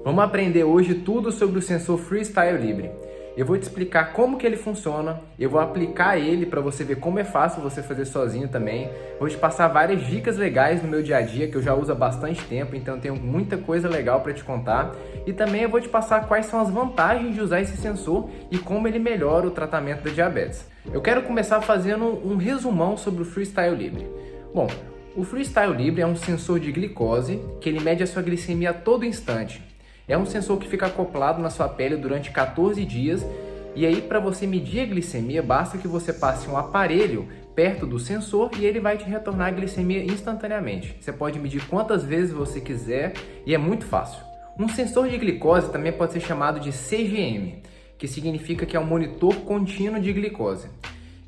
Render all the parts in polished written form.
Vamos aprender hoje tudo sobre o sensor Freestyle Libre. Eu vou te explicar como que ele funciona, eu vou aplicar ele para você ver como é fácil você fazer sozinho também. Vou te passar várias dicas legais no meu dia a dia que eu já uso há bastante tempo, então eu tenho muita coisa legal para te contar. E também eu vou te passar quais são as vantagens de usar esse sensor e como ele melhora o tratamento da diabetes. Eu quero começar fazendo um resumão sobre o Freestyle Libre. Bom, o Freestyle Libre é um sensor de glicose que ele mede a sua glicemia a todo instante. É um sensor que fica acoplado na sua pele durante 14 dias e aí para você medir a glicemia basta que você passe um aparelho perto do sensor e ele vai te retornar a glicemia instantaneamente. Você pode medir quantas vezes você quiser e é muito fácil. Um sensor de glicose também pode ser chamado de CGM, que significa que é um monitor contínuo de glicose.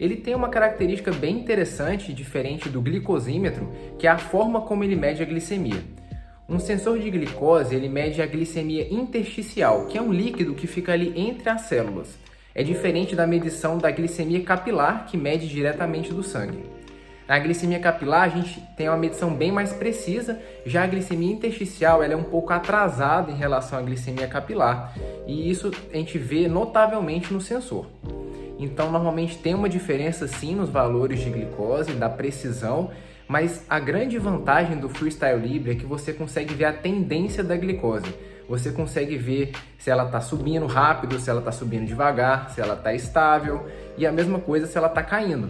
Ele tem uma característica bem interessante e diferente do glicosímetro, que é a forma como ele mede a glicemia. Um sensor de glicose, ele mede a glicemia intersticial, que é um líquido que fica ali entre as células. É diferente da medição da glicemia capilar, que mede diretamente do sangue. Na glicemia capilar, a gente tem uma medição bem mais precisa, já a glicemia intersticial ela é um pouco atrasada em relação à glicemia capilar, e isso a gente vê notavelmente no sensor. Então, normalmente tem uma diferença sim nos valores de glicose, da precisão, mas a grande vantagem do Freestyle Libre é que você consegue ver a tendência da glicose. Você consegue ver se ela está subindo rápido, se ela está subindo devagar, se ela está estável e a mesma coisa se ela está caindo.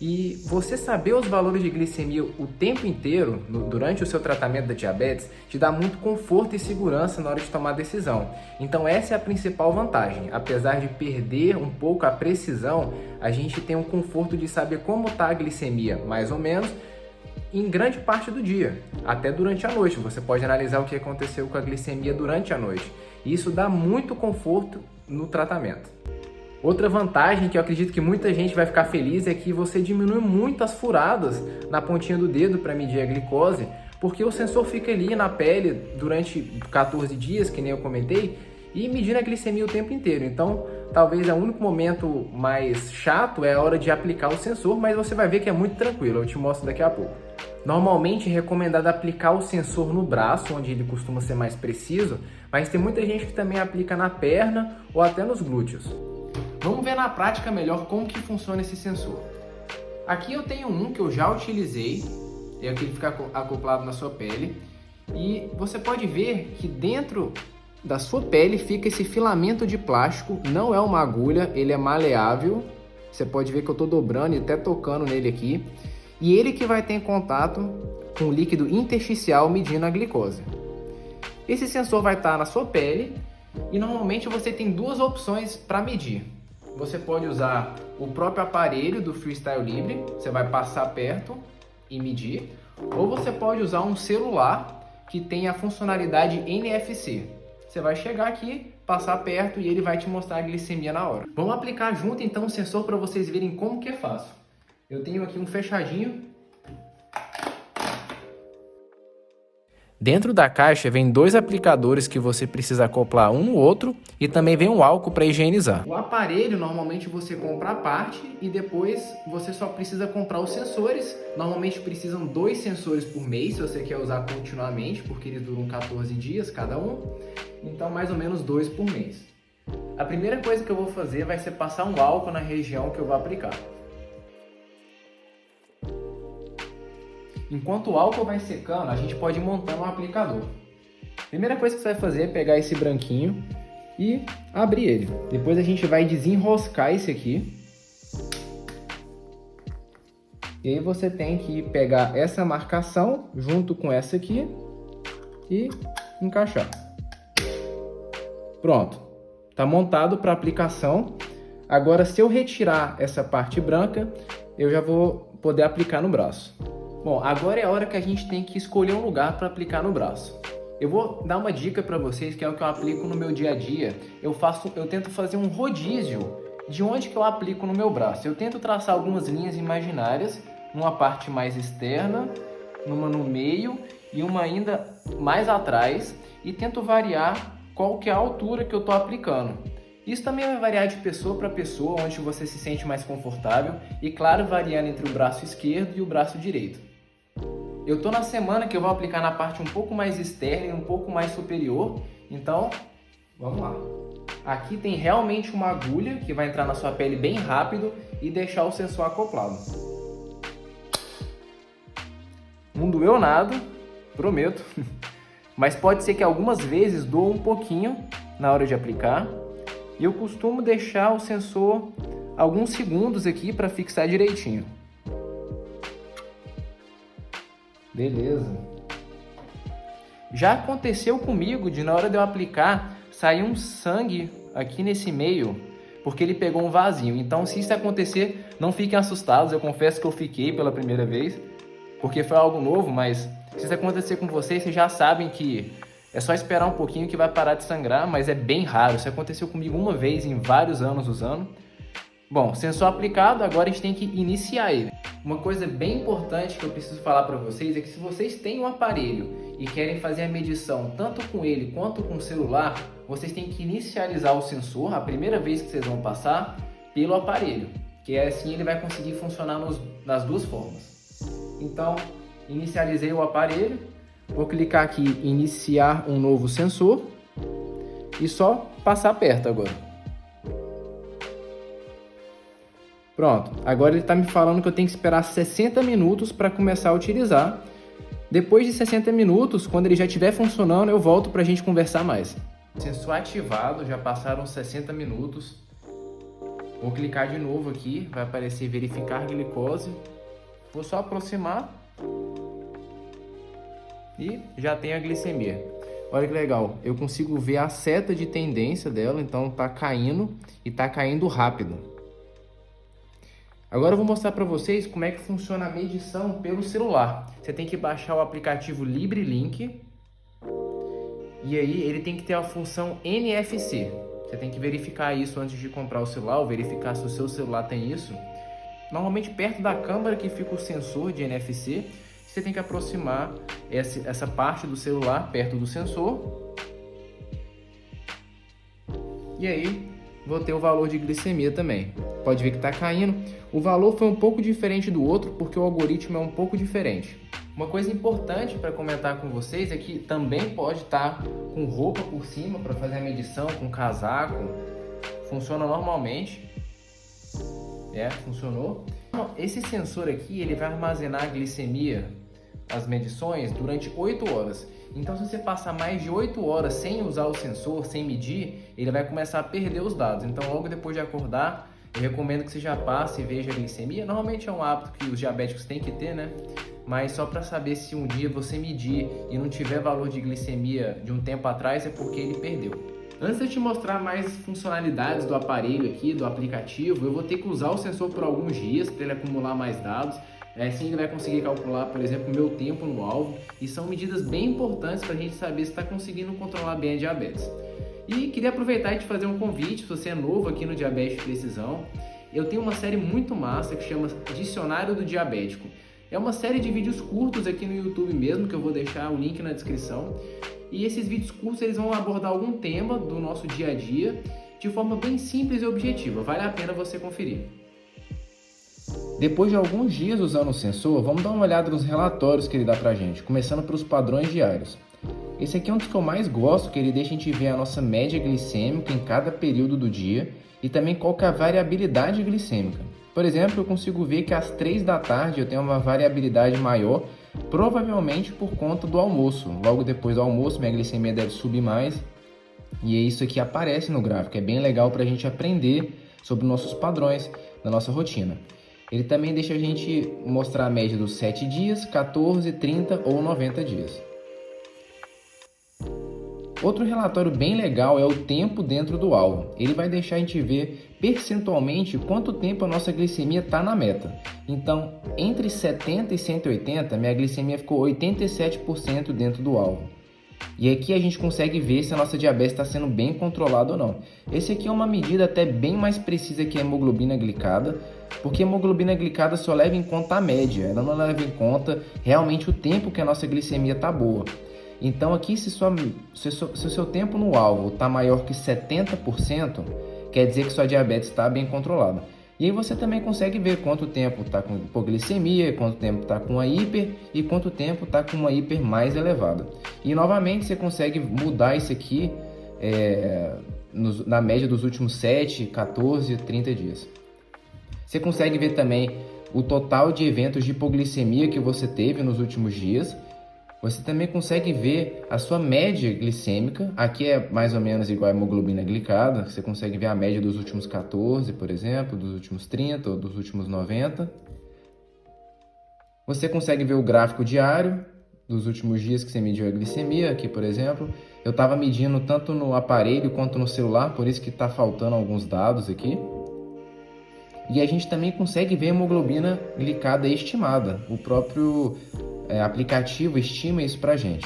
E você saber os valores de glicemia o tempo inteiro, durante o seu tratamento da diabetes, te dá muito conforto e segurança na hora de tomar a decisão. Então essa é a principal vantagem. Apesar de perder um pouco a precisão, a gente tem o conforto de saber como está a glicemia, mais ou menos, em grande parte do dia, até durante a noite. Você pode analisar o que aconteceu com a glicemia durante a noite. E isso dá muito conforto no tratamento. Outra vantagem que eu acredito que muita gente vai ficar feliz é que você diminui muito as furadas na pontinha do dedo para medir a glicose, porque o sensor fica ali na pele durante 14 dias, que nem eu comentei, e medindo a glicemia o tempo inteiro. Então, talvez o único momento mais chato é a hora de aplicar o sensor, mas você vai ver que é muito tranquilo, eu te mostro daqui a pouco. Normalmente é recomendado aplicar o sensor no braço, onde ele costuma ser mais preciso, mas tem muita gente que também aplica na perna ou até nos glúteos. Vamos ver na prática melhor como que funciona esse sensor. Aqui eu tenho um que eu já utilizei, é aquele que fica acoplado na sua pele, e você pode ver que dentro da sua pele fica esse filamento de plástico, não é uma agulha, ele é maleável, você pode ver que eu estou dobrando e até tocando nele aqui, e ele que vai ter contato com o líquido intersticial medindo a glicose. Esse sensor vai estar na sua pele e normalmente você tem duas opções para medir. Você pode usar o próprio aparelho do Freestyle Libre, você vai passar perto e medir, ou você pode usar um celular que tem a funcionalidade NFC. Você vai chegar aqui, passar perto e ele vai te mostrar a glicemia na hora. Vamos aplicar junto então o sensor para vocês verem como que é fácil. Eu tenho aqui um fechadinho. Dentro da caixa vem dois aplicadores que você precisa acoplar um no outro e também vem um álcool para higienizar. O aparelho normalmente você compra à parte e depois você só precisa comprar os sensores. Normalmente precisam 2 sensores por mês se você quer usar continuamente, porque eles duram 14 dias cada um. Então mais ou menos 2 por mês. A primeira coisa que eu vou fazer vai ser passar um álcool na região que eu vou aplicar. Enquanto o álcool vai secando, a gente pode ir montando um aplicador. Primeira coisa que você vai fazer é pegar esse branquinho e abrir ele. Depois a gente vai desenroscar esse aqui. E aí você tem que pegar essa marcação junto com essa aqui e encaixar. Pronto, está montado para aplicação. Agora, se eu retirar essa parte branca, eu já vou poder aplicar no braço. Bom, agora é a hora que a gente tem que escolher um lugar para aplicar no braço. Eu vou dar uma dica para vocês, que é o que eu aplico no meu dia a dia. Eu tento fazer um rodízio de onde que eu aplico no meu braço. Eu tento traçar algumas linhas imaginárias, numa parte mais externa, numa no meio e uma ainda mais atrás, e tento variar qual que é a altura que eu estou aplicando. Isso também vai variar de pessoa para pessoa, onde você se sente mais confortável, e claro, variando entre o braço esquerdo e o braço direito. Eu estou na semana que eu vou aplicar na parte um pouco mais externa e um pouco mais superior, Então, vamos lá. Aqui tem realmente uma agulha que vai entrar na sua pele bem rápido e deixar o sensor acoplado. Não doeu nada, prometo. Mas pode ser que algumas vezes doa um pouquinho na hora de aplicar. E eu costumo deixar o sensor alguns segundos aqui para fixar direitinho. Beleza. Já aconteceu comigo de na hora de eu aplicar sair um sangue aqui nesse meio, porque ele pegou um vasinho. Então, se isso acontecer, não fiquem assustados. Eu confesso que eu fiquei pela primeira vez, porque foi algo novo, mas se isso acontecer com vocês, vocês já sabem que é só esperar um pouquinho que vai parar de sangrar, mas é bem raro. Isso aconteceu comigo uma vez em vários anos usando. Bom, sensor aplicado, agora a gente tem que iniciar ele. Uma coisa bem importante que eu preciso falar para vocês é que se vocês têm um aparelho e querem fazer a medição tanto com ele quanto com o celular, vocês têm que inicializar o sensor, a primeira vez que vocês vão passar, pelo aparelho, que assim ele vai conseguir funcionar nas duas formas. Então, inicializei o aparelho, vou clicar aqui em iniciar um novo sensor e só passar perto agora. Pronto, agora ele está me falando que eu tenho que esperar 60 minutos para começar a utilizar. Depois de 60 minutos, quando ele já estiver funcionando, eu volto para a gente conversar mais. Sensor ativado, já passaram 60 minutos. Vou clicar de novo aqui, vai aparecer verificar glicose. Vou só aproximar e já tem a glicemia. Olha que legal, eu consigo ver a seta de tendência dela, então está caindo e está caindo rápido. Agora eu vou mostrar para vocês como é que funciona a medição pelo celular. Você tem que baixar o aplicativo LibriLink e aí ele tem que ter a função NFC. Você tem que verificar isso antes de comprar o celular, ou verificar se o seu celular tem isso. Normalmente perto da câmera que fica o sensor de NFC, você tem que aproximar essa parte do celular perto do sensor. E aí vou ter o valor de glicemia também. Pode ver que está caindo. O valor foi um pouco diferente do outro porque o algoritmo é um pouco diferente. Uma coisa importante para comentar com vocês é que também pode estar com roupa por cima para fazer a medição, com casaco. Funciona normalmente. Funcionou. Esse sensor aqui, ele vai armazenar a glicemia, as medições, durante 8 horas. Então, se você passar mais de 8 horas sem usar o sensor, sem medir, ele vai começar a perder os dados. Então, logo depois de acordar, eu recomendo que você já passe e veja a glicemia. Normalmente é um hábito que os diabéticos têm que ter, né? Mas só para saber se um dia você medir e não tiver valor de glicemia de um tempo atrás, é porque ele perdeu. Antes de eu te mostrar mais funcionalidades do aparelho aqui, do aplicativo, eu vou ter que usar o sensor por alguns dias para ele acumular mais dados. Assim ele vai conseguir calcular, por exemplo, o meu tempo no alvo. E são medidas bem importantes para a gente saber se está conseguindo controlar bem a diabetes. E queria aproveitar e te fazer um convite, se você é novo aqui no Diabetes de Precisão. Eu tenho uma série muito massa que chama Dicionário do Diabético. É uma série de vídeos curtos aqui no YouTube mesmo, que eu vou deixar o link na descrição. E esses vídeos curtos eles vão abordar algum tema do nosso dia a dia de forma bem simples e objetiva. Vale a pena você conferir. Depois de alguns dias usando o sensor, vamos dar uma olhada nos relatórios que ele dá pra gente, começando pelos padrões diários. Esse aqui é um dos que eu mais gosto, que ele deixa a gente ver a nossa média glicêmica em cada período do dia e também qual que é a variabilidade glicêmica. Por exemplo, eu consigo ver que às 3 da tarde eu tenho uma variabilidade maior, provavelmente por conta do almoço. Logo depois do almoço, minha glicemia deve subir mais e isso aqui aparece no gráfico. É bem legal para a gente aprender sobre nossos padrões da nossa rotina. Ele também deixa a gente mostrar a média dos 7 dias, 14, 30 ou 90 dias. Outro relatório bem legal é o tempo dentro do alvo. Ele vai deixar a gente ver percentualmente quanto tempo a nossa glicemia está na meta. Então, entre 70 e 180, minha glicemia ficou 87% dentro do alvo. E aqui a gente consegue ver se a nossa diabetes está sendo bem controlada ou não. Esse aqui é uma medida até bem mais precisa que a hemoglobina glicada, porque a hemoglobina glicada só leva em conta a média, ela não leva em conta realmente o tempo que a nossa glicemia está boa. Então aqui, se o seu tempo no alvo está maior que 70%, quer dizer que sua diabetes está bem controlada. E aí você também consegue ver quanto tempo está com hipoglicemia, quanto tempo está com a hiper e quanto tempo está com uma hiper mais elevada. E novamente você consegue mudar isso aqui na média dos últimos 7, 14, 30 dias. Você consegue ver também o total de eventos de hipoglicemia que você teve nos últimos dias. Você também consegue ver a sua média glicêmica. Aqui é mais ou menos igual a hemoglobina glicada. Você consegue ver a média dos últimos 14, por exemplo, dos últimos 30 ou dos últimos 90. Você consegue ver o gráfico diário dos últimos dias que você mediu a glicemia. Aqui, por exemplo, eu estava medindo tanto no aparelho quanto no celular, por isso que está faltando alguns dados aqui. E a gente também consegue ver a hemoglobina glicada estimada. O próprio aplicativo estima isso pra gente.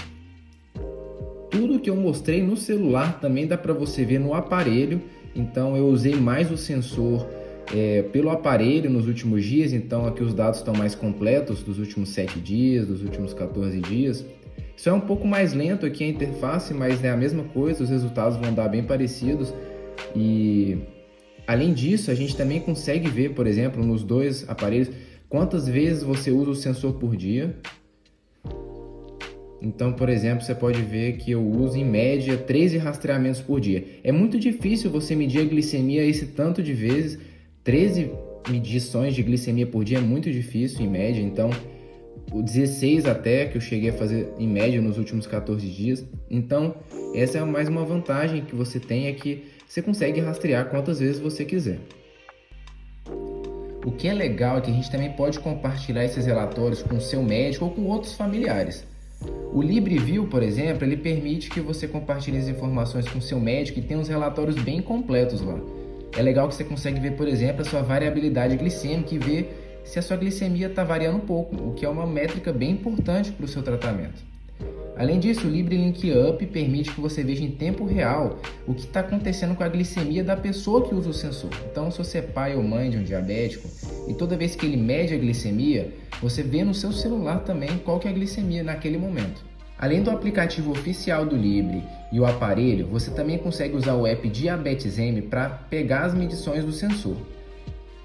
Tudo que eu mostrei no celular também dá para você ver no aparelho. Então eu usei mais o sensor pelo aparelho nos últimos dias. Então aqui os dados estão mais completos dos últimos 7 dias, dos últimos 14 dias. Isso é um pouco mais lento aqui a interface, mas é a mesma coisa, os resultados vão dar bem parecidos. E além disso, a gente também consegue ver, por exemplo, nos dois aparelhos, quantas vezes você usa o sensor por dia. Então, por exemplo, você pode ver que eu uso em média 13 rastreamentos por dia. É muito difícil você medir a glicemia esse tanto de vezes. 13 medições de glicemia por dia é muito difícil em média. Então, o 16 até que eu cheguei a fazer em média nos últimos 14 dias. Então, essa é mais uma vantagem que você tem, é que você consegue rastrear quantas vezes você quiser. O que é legal é que a gente também pode compartilhar esses relatórios com o seu médico ou com outros familiares. O LibreView, por exemplo, ele permite que você compartilhe as informações com o seu médico e tem uns relatórios bem completos lá. É legal que você consegue ver, por exemplo, a sua variabilidade glicêmica e ver se a sua glicemia está variando um pouco, o que é uma métrica bem importante para o seu tratamento. Além disso, o LibreLink Up permite que você veja em tempo real o que está acontecendo com a glicemia da pessoa que usa o sensor. Então, se você é pai ou mãe de um diabético e toda vez que ele mede a glicemia, você vê no seu celular também qual que é a glicemia naquele momento. Além do aplicativo oficial do Libre e o aparelho, você também consegue usar o app Diabetes M para pegar as medições do sensor.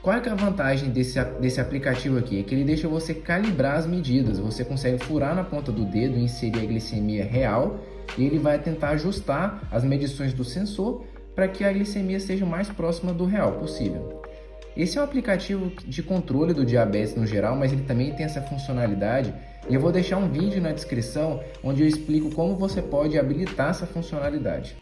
Qual é a vantagem desse aplicativo aqui? É que ele deixa você calibrar as medidas. Você consegue furar na ponta do dedo e inserir a glicemia real e ele vai tentar ajustar as medições do sensor para que a glicemia seja o mais próxima do real possível. Esse é um aplicativo de controle do diabetes no geral, mas ele também tem essa funcionalidade e eu vou deixar um vídeo na descrição onde eu explico como você pode habilitar essa funcionalidade.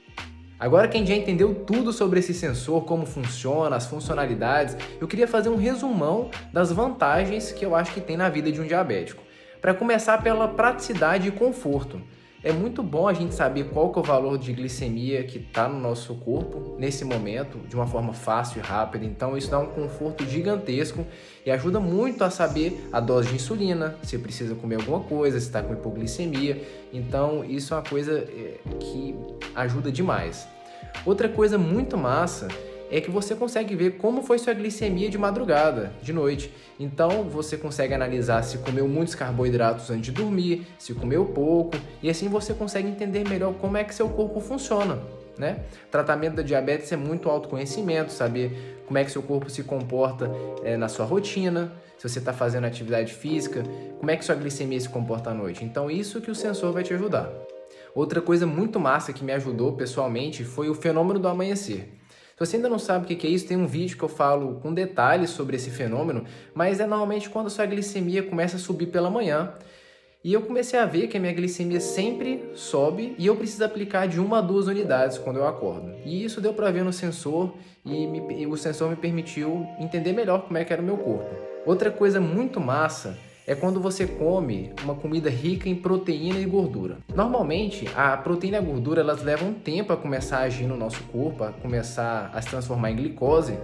Agora que a gente já entendeu tudo sobre esse sensor, como funciona, as funcionalidades, eu queria fazer um resumão das vantagens que eu acho que tem na vida de um diabético. Para começar pela praticidade e conforto. É muito bom a gente saber qual que é o valor de glicemia que está no nosso corpo nesse momento, de uma forma fácil e rápida. Então isso dá um conforto gigantesco e ajuda muito a saber a dose de insulina, se precisa comer alguma coisa, se está com hipoglicemia. Então isso é uma coisa que ajuda demais. Outra coisa muito massa é que você consegue ver como foi sua glicemia de madrugada, de noite. Então você consegue analisar se comeu muitos carboidratos antes de dormir, se comeu pouco, e assim você consegue entender melhor como é que seu corpo funciona, né? O tratamento da diabetes é muito autoconhecimento, saber como é que seu corpo se comporta na sua rotina, se você está fazendo atividade física, como é que sua glicemia se comporta à noite. Então isso que o sensor vai te ajudar. Outra coisa muito massa que me ajudou pessoalmente foi o fenômeno do amanhecer. Se você ainda não sabe o que é isso, tem um vídeo que eu falo com detalhes sobre esse fenômeno, mas é normalmente quando a sua glicemia começa a subir pela manhã. E eu comecei a ver que a minha glicemia sempre sobe e eu preciso aplicar de 1 a 2 unidades quando eu acordo. E isso deu para ver no sensor e o sensor me permitiu entender melhor como é que era o meu corpo. Outra coisa muito massa é quando você come uma comida rica em proteína e gordura. Normalmente, a proteína e a gordura elas levam um tempo a começar a agir no nosso corpo, a começar a se transformar em glicose.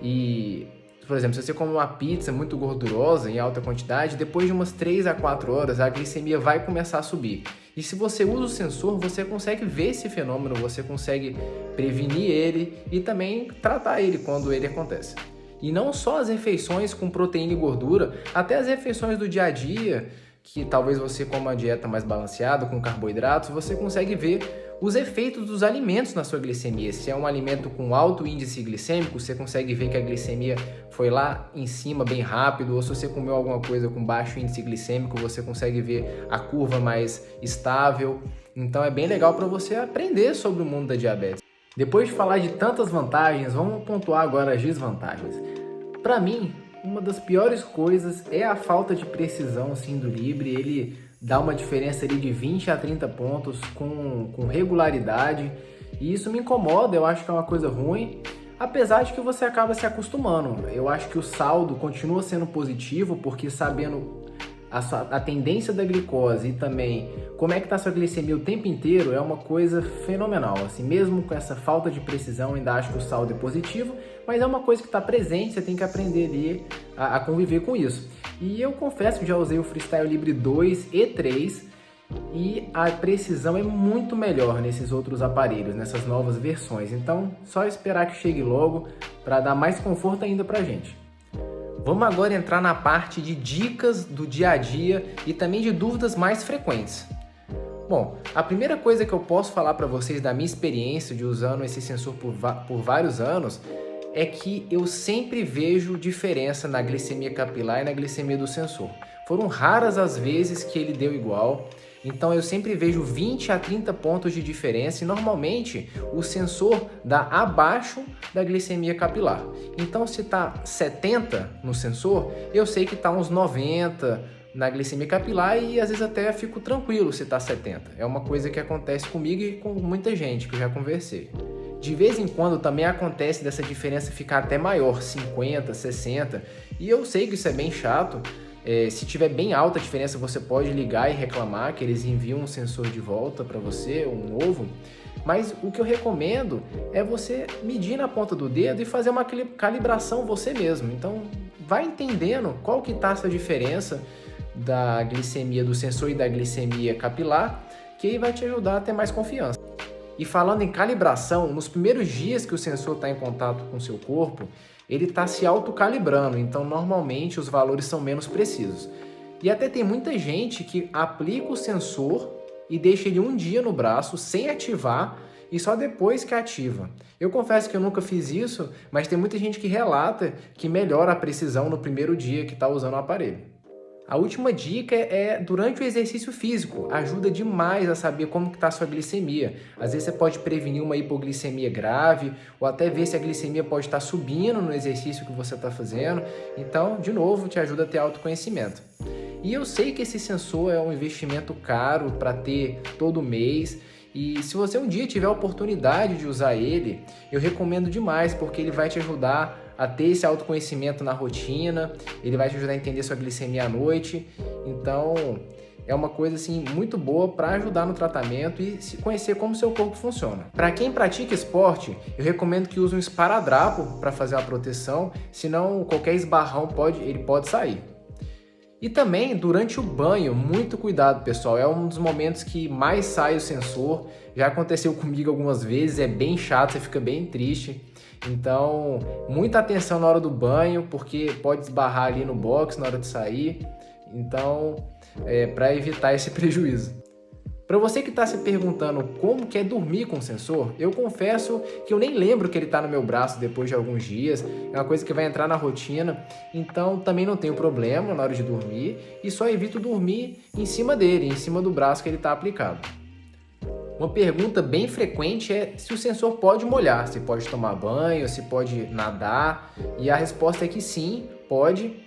E, por exemplo, se você come uma pizza muito gordurosa em alta quantidade, depois de umas 3 a 4 horas a glicemia vai começar a subir. E se você usa o sensor, você consegue ver esse fenômeno, você consegue prevenir ele e também tratar ele quando ele acontece. E não só as refeições com proteína e gordura, até as refeições do dia a dia, que talvez você coma uma dieta mais balanceada, com carboidratos, você consegue ver os efeitos dos alimentos na sua glicemia. Se é um alimento com alto índice glicêmico, você consegue ver que a glicemia foi lá em cima bem rápido, ou se você comeu alguma coisa com baixo índice glicêmico, você consegue ver a curva mais estável. Então é bem legal para você aprender sobre o mundo da diabetes. Depois de falar de tantas vantagens, vamos pontuar agora as desvantagens. Para mim, uma das piores coisas é a falta de precisão assim, do Libre. Ele dá uma diferença ali de 20 a 30 pontos com regularidade. E isso me incomoda, eu acho que é uma coisa ruim. Apesar de que você acaba se acostumando. Eu acho que o saldo continua sendo positivo, porque sabendo a tendência da glicose e também como é que está sua glicemia o tempo inteiro é uma coisa fenomenal. Assim, mesmo com essa falta de precisão, ainda acho que o saldo é positivo, mas é uma coisa que está presente, você tem que aprender ali a conviver com isso. E eu confesso que já usei o Freestyle Libre 2 e 3 e a precisão é muito melhor nesses outros aparelhos, nessas novas versões. Então, só esperar que chegue logo para dar mais conforto ainda para a gente. Vamos agora entrar na parte de dicas do dia a dia e também de dúvidas mais frequentes. Bom, a primeira coisa que eu posso falar para vocês da minha experiência de usando esse sensor por vários anos é que eu sempre vejo diferença na glicemia capilar e na glicemia do sensor. Foram raras as vezes que ele deu igual, então eu sempre vejo 20 a 30 pontos de diferença e normalmente o sensor dá abaixo da glicemia capilar. Então se está 70 no sensor, eu sei que está uns 90 na glicemia capilar e às vezes até fico tranquilo se está 70. É uma coisa que acontece comigo e com muita gente que eu já conversei. De vez em quando também acontece dessa diferença ficar até maior, 50, 60, e eu sei que isso é bem chato. Se tiver bem alta a diferença, você pode ligar e reclamar que eles enviam um sensor de volta para você, um novo. Mas o que eu recomendo é você medir na ponta do dedo e fazer uma calibração você mesmo. Então, vai entendendo qual que está essa diferença da glicemia do sensor e da glicemia capilar, que aí vai te ajudar a ter mais confiança. E falando em calibração, nos primeiros dias que o sensor está em contato com o seu corpo, ele está se autocalibrando, então normalmente os valores são menos precisos. E até tem muita gente que aplica o sensor e deixa ele um dia no braço sem ativar e só depois que ativa. Eu confesso que eu nunca fiz isso, mas tem muita gente que relata que melhora a precisão no primeiro dia que está usando o aparelho. A última dica é durante o exercício físico, ajuda demais a saber como está a sua glicemia. Às vezes você pode prevenir uma hipoglicemia grave ou até ver se a glicemia pode estar subindo no exercício que você está fazendo. Então, de novo, te ajuda a ter autoconhecimento. E eu sei que esse sensor é um investimento caro para ter todo mês. E se você um dia tiver a oportunidade de usar ele, eu recomendo demais, porque ele vai te ajudar a ter esse autoconhecimento na rotina, ele vai te ajudar a entender sua glicemia à noite. Então, é uma coisa assim muito boa para ajudar no tratamento e se conhecer como seu corpo funciona. Para quem pratica esporte, eu recomendo que use um esparadrapo para fazer a proteção, senão qualquer esbarrão pode sair. E também, durante o banho, muito cuidado, pessoal. É um dos momentos que mais sai o sensor. Já aconteceu comigo algumas vezes, é bem chato, você fica bem triste. Então, muita atenção na hora do banho, porque pode esbarrar ali no box na hora de sair. Então, para evitar esse prejuízo. Para você que está se perguntando como que é dormir com o sensor, eu confesso que eu nem lembro que ele está no meu braço depois de alguns dias, é uma coisa que vai entrar na rotina, então também não tenho problema na hora de dormir e só evito dormir em cima dele, em cima do braço que ele está aplicado. Uma pergunta bem frequente é se o sensor pode molhar, se pode tomar banho, se pode nadar, e a resposta é que sim, pode.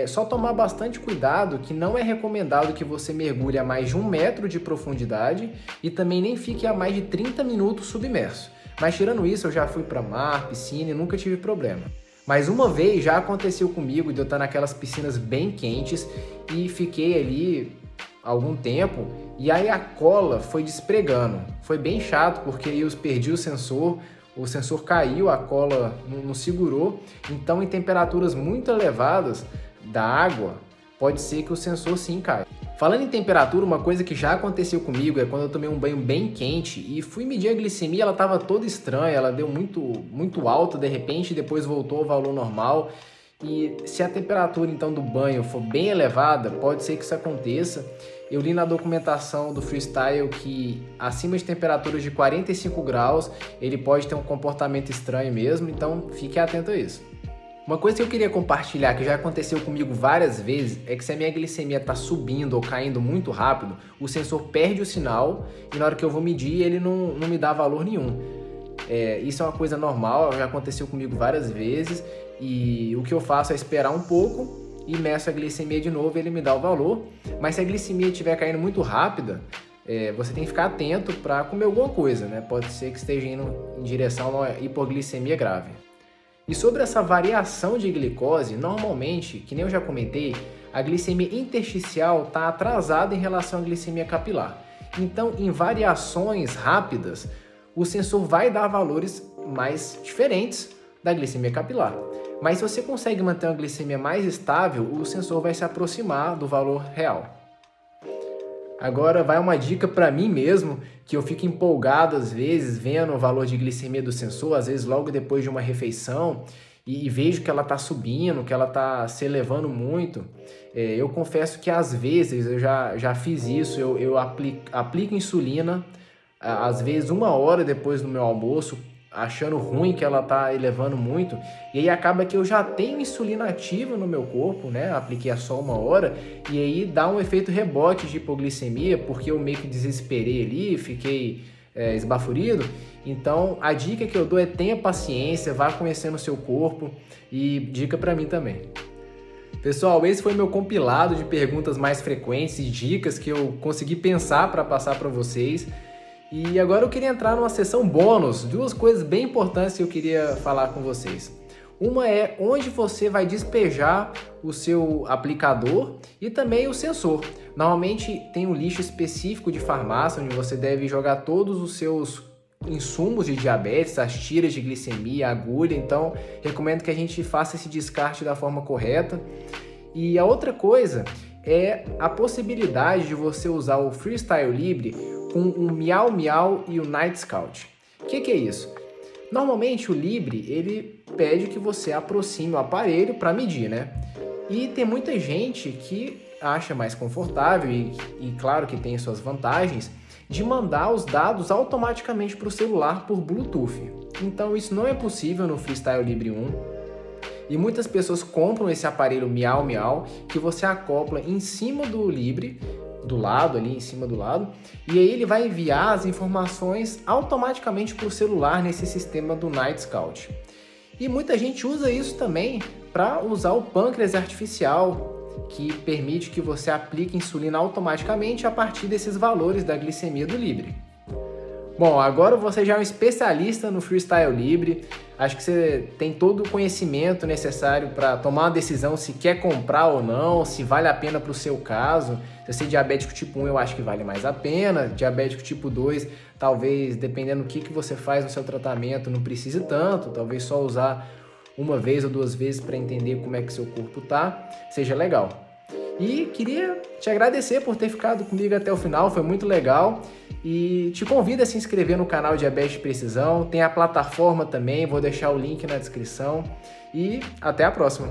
Só tomar bastante cuidado que não é recomendado que você mergulhe a mais de 1 metro de profundidade e também nem fique a mais de 30 minutos submerso. Mas tirando isso, eu já fui para mar, piscina e nunca tive problema. Mas uma vez já aconteceu comigo de eu estar naquelas piscinas bem quentes e fiquei ali algum tempo e aí a cola foi despregando. Foi bem chato porque eu perdi o sensor caiu, a cola não segurou, então em temperaturas muito elevadas da água, pode ser que o sensor sim caia. Falando em temperatura, uma coisa que já aconteceu comigo é quando eu tomei um banho bem quente e fui medir a glicemia, ela estava toda estranha, ela deu muito alta de repente e depois voltou ao valor normal. E se a temperatura então do banho for bem elevada, pode ser que isso aconteça. Eu li na documentação do Freestyle que acima de temperaturas de 45 graus, ele pode ter um comportamento estranho mesmo, então fique atento a isso. Uma coisa que eu queria compartilhar, que já aconteceu comigo várias vezes, é que se a minha glicemia está subindo ou caindo muito rápido, o sensor perde o sinal e na hora que eu vou medir ele não me dá valor nenhum. Isso é uma coisa normal, já aconteceu comigo várias vezes e o que eu faço é esperar um pouco e meço a glicemia de novo e ele me dá o valor. Mas se a glicemia estiver caindo muito rápida, você tem que ficar atento para comer alguma coisa, né? Pode ser que esteja indo em direção a uma hipoglicemia grave. E sobre essa variação de glicose, normalmente, que nem eu já comentei, a glicemia intersticial está atrasada em relação à glicemia capilar. Então, em variações rápidas, o sensor vai dar valores mais diferentes da glicemia capilar. Mas se você consegue manter uma glicemia mais estável, o sensor vai se aproximar do valor real. Agora vai uma dica para mim mesmo, que eu fico empolgado às vezes vendo o valor de glicemia do sensor, às vezes logo depois de uma refeição, e vejo que ela está subindo, que ela está se elevando muito. Eu confesso que às vezes eu já fiz isso, eu aplico insulina, às vezes 1 hora depois do meu almoço, achando ruim que ela está elevando muito, e aí acaba que eu já tenho insulina ativa no meu corpo, né? Apliquei há só 1 hora, e aí dá um efeito rebote de hipoglicemia, porque eu meio que desesperei ali, fiquei esbaforido. Então a dica que eu dou é tenha paciência, vá conhecendo o seu corpo, e dica para mim também. Pessoal, esse foi meu compilado de perguntas mais frequentes e dicas que eu consegui pensar para passar para vocês. E agora eu queria entrar numa sessão bônus, 2 coisas bem importantes que eu queria falar com vocês. Uma é onde você vai despejar o seu aplicador e também o sensor. Normalmente tem um lixo específico de farmácia onde você deve jogar todos os seus insumos de diabetes, as tiras de glicemia, a agulha, então recomendo que a gente faça esse descarte da forma correta. E a outra coisa é a possibilidade de você usar o Freestyle Libre com o Miau Miau e o Night Scout. O que é isso? Normalmente o Libre ele pede que você aproxime o aparelho para medir, né? E tem muita gente que acha mais confortável e claro que tem suas vantagens de mandar os dados automaticamente para o celular por Bluetooth. Então isso não é possível no Freestyle Libre 1. E muitas pessoas compram esse aparelho Miau Miau que você acopla em cima do Libre, do lado ali, em cima do lado, e aí ele vai enviar as informações automaticamente para o celular nesse sistema do Night Scout. E muita gente usa isso também para usar o pâncreas artificial, que permite que você aplique insulina automaticamente a partir desses valores da glicemia do Libre. Bom, agora você já é um especialista no Freestyle Libre, acho que você tem todo o conhecimento necessário para tomar uma decisão se quer comprar ou não, se vale a pena para o seu caso. Se você é diabético tipo 1, eu acho que vale mais a pena, diabético tipo 2, talvez dependendo do que você faz no seu tratamento não precise tanto, talvez só usar 1 vez ou 2 vezes para entender como é que seu corpo tá, seja legal. E queria te agradecer por ter ficado comigo até o final, foi muito legal. E te convido a se inscrever no canal Diabetes de Precisão, tem a plataforma também, vou deixar o link na descrição. E até a próxima!